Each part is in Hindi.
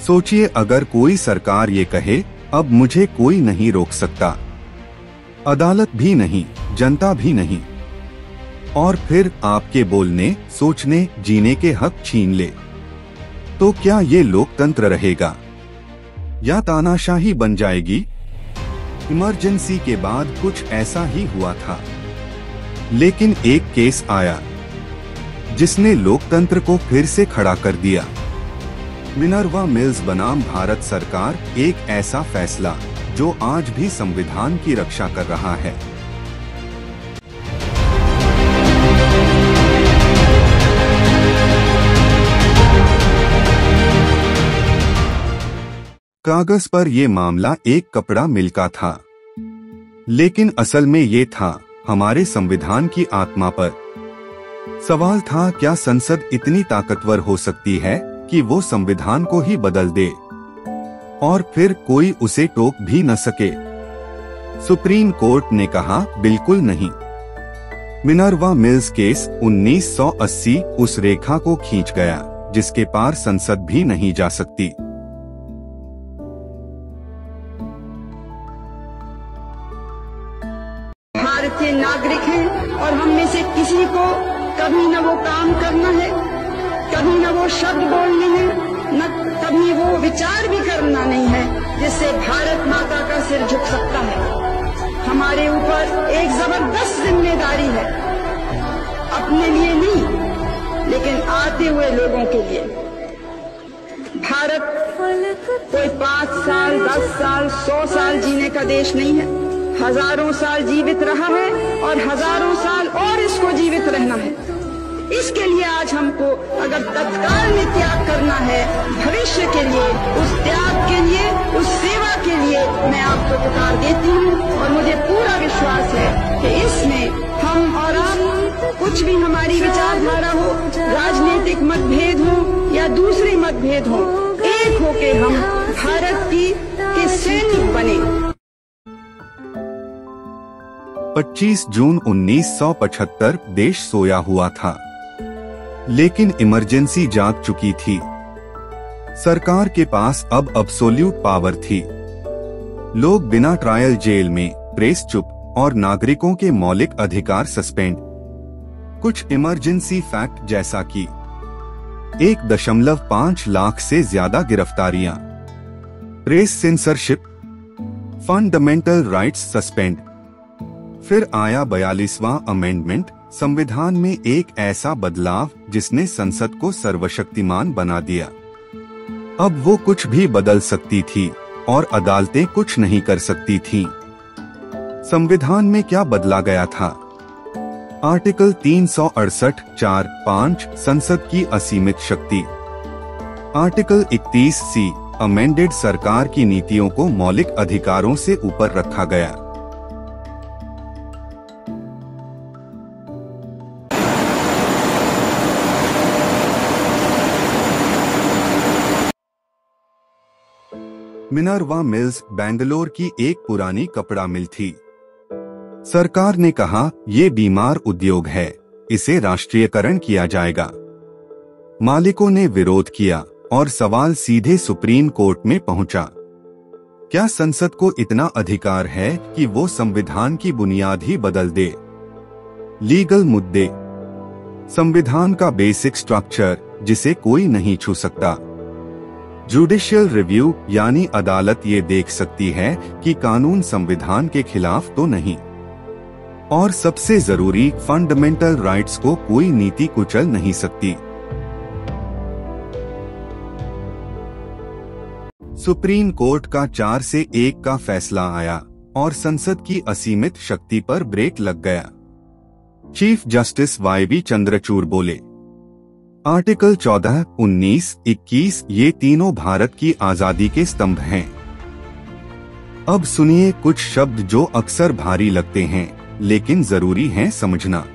सोचिए, अगर कोई सरकार ये कहे अब मुझे कोई नहीं रोक सकता, अदालत भी नहीं, जनता भी नहीं, और फिर आपके बोलने, सोचने, जीने के हक छीन ले, तो क्या ये लोकतंत्र रहेगा या तानाशाही बन जाएगी? इमरजेंसी के बाद कुछ ऐसा ही हुआ था, लेकिन एक केस आया जिसने लोकतंत्र को फिर से खड़ा कर दिया। मिनर्वा मिल्स बनाम भारत सरकार, एक ऐसा फैसला जो आज भी संविधान की रक्षा कर रहा है। कागज पर ये मामला एक कपड़ा मिल का था, लेकिन असल में ये था हमारे संविधान की आत्मा पर। सवाल था, क्या संसद इतनी ताकतवर हो सकती है कि वो संविधान को ही बदल दे और फिर कोई उसे टोक भी न सके? सुप्रीम कोर्ट ने कहा, बिल्कुल नहीं। मिनर्वा मिल्स केस 1980 उस रेखा को खींच गया जिसके पार संसद भी नहीं जा सकती। भारतीय नागरिक हैं और हम में से किसी को कभी न वो काम करना है, कभी न वो शब्द बोलने हैं, न कभी वो विचार भी करना नहीं है जिससे भारत माता का सिर झुक सकता है। हमारे ऊपर एक जबरदस्त जिम्मेदारी है, अपने लिए नहीं लेकिन आते हुए लोगों के लिए। भारत कोई 5 साल, 10 साल, 100 साल जीने का देश नहीं है, हजारों साल जीवित रहा है और हजारों साल और इसको जीवित रहना है। इसके लिए आज हमको अगर तत्काल में त्याग करना है, भविष्य के लिए, उस त्याग के लिए, उस सेवा के लिए मैं आपको पुकार देती हूँ और मुझे पूरा विश्वास है कि इसमें हम और आप, कुछ भी हमारी विचारधारा हो, राजनीतिक मतभेद हो या दूसरे मतभेद हो, एक होके हम भारत के सैनिक बने। 25 जून 1975 देश सोया हुआ था, लेकिन इमरजेंसी जाग चुकी थी। सरकार के पास अब अब्सोल्यूट पावर थी। लोग बिना ट्रायल जेल में, प्रेस चुप और नागरिकों के मौलिक अधिकार सस्पेंड। कुछ इमरजेंसी फैक्ट जैसा कि 1.5 लाख से ज्यादा गिरफ्तारियां, press censorship, fundamental rights suspend. फिर आया 42वां अमेंडमेंट, संविधान में एक ऐसा बदलाव जिसने संसद को सर्वशक्तिमान बना दिया। अब वो कुछ भी बदल सकती थी और अदालतें कुछ नहीं कर सकती थीं। संविधान में क्या बदला गया था? आर्टिकल 368(4)(5) संसद की असीमित शक्ति। आर्टिकल 31C अमेंडेड, सरकार की नीतियों को मौलिक अधिकारों से ऊपर रखा गया। मिनर्वा मिल्स बेंगलोर की एक पुरानी कपड़ा मिल थी। सरकार ने कहा, ये बीमार उद्योग है, इसे राष्ट्रीयकरण किया जाएगा। मालिकों ने विरोध किया और सवाल सीधे सुप्रीम कोर्ट में पहुंचा। क्या संसद को इतना अधिकार है कि वो संविधान की बुनियाद ही बदल दे? लीगल मुद्दे, संविधान का बेसिक स्ट्रक्चर जिसे कोई नहीं छू सकता। जुडिशियल रिव्यू यानी अदालत ये देख सकती है कि कानून संविधान के खिलाफ तो नहीं। और सबसे जरूरी, फंडामेंटल राइट्स को कोई नीति कुचल नहीं सकती। सुप्रीम कोर्ट का 4 से 1 का फैसला आया और संसद की असीमित शक्ति पर ब्रेक लग गया। चीफ जस्टिस YV चंद्रचूड़ बोले, आर्टिकल 14, 19, 21 ये तीनों भारत की आजादी के स्तंभ हैं। अब सुनिए कुछ शब्द जो अक्सर भारी लगते हैं लेकिन जरूरी हैं समझना।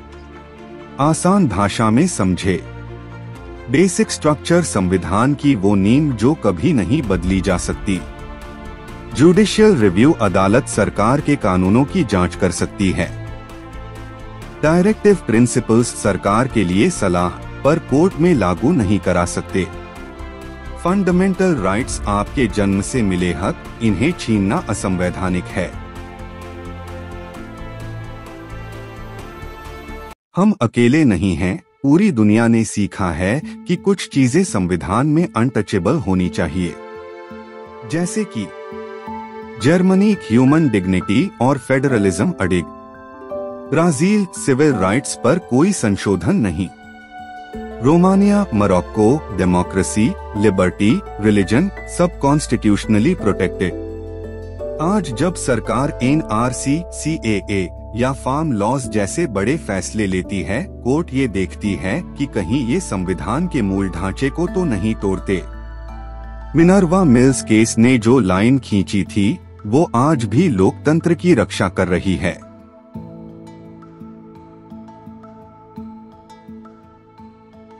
आसान भाषा में समझे। बेसिक स्ट्रक्चर, संविधान की वो नींव जो कभी नहीं बदली जा सकती। जुडिशियल रिव्यू, अदालत सरकार के कानूनों की जांच कर सकती है। डायरेक्टिव प्रिंसिपल्स, सरकार के लिए सलाह पर कोर्ट में लागू नहीं करा सकते। फंडामेंटल राइट्स आपके जन्म से मिले हक, इन्हें छीनना असंवैधानिक है। हम अकेले नहीं हैं, पूरी दुनिया ने सीखा है कि कुछ चीजें संविधान में अनटचेबल होनी चाहिए, जैसे कि जर्मनी ह्यूमन डिग्निटी और फेडरलिज्म अडिग, ब्राजील सिविल राइट्स पर कोई संशोधन नहीं, Romania Morocco democracy, liberty, religion सब कॉन्स्टिट्यूशनली प्रोटेक्टेड। आज जब सरकार NRC, CAA या फार्म लॉज जैसे बड़े फैसले लेती है, कोर्ट ये देखती है कि कहीं ये संविधान के मूल ढांचे को तो नहीं तोड़ते। मिनर्वा मिल्स केस ने जो लाइन खींची थी, वो आज भी लोकतंत्र की रक्षा कर रही है।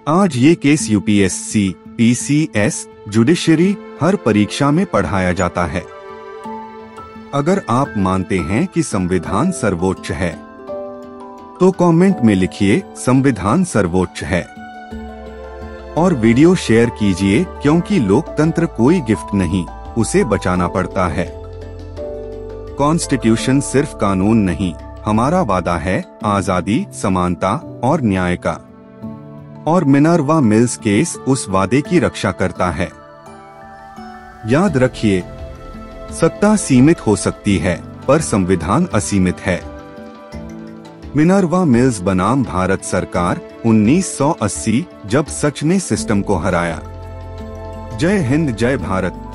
आज ये केस UPSC, PCS, जुडिशरी हर परीक्षा में पढ़ाया जाता है। अगर आप मानते हैं कि संविधान सर्वोच्च है, तो कमेंट में लिखिए संविधान सर्वोच्च है और वीडियो शेयर कीजिए, क्योंकि लोकतंत्र कोई गिफ्ट नहीं, उसे बचाना पड़ता है। कॉन्स्टिट्यूशन सिर्फ कानून नहीं, हमारा वादा है आजादी, समानता और न्याय का। और मिनर्वा मिल्स केस उस वादे की रक्षा करता है। याद रखिए, सत्ता सीमित हो सकती है, पर संविधान असीमित है। मिनर्वा मिल्स बनाम भारत सरकार 1980, जब सच ने सिस्टम को हराया। जय हिंद, जय भारत।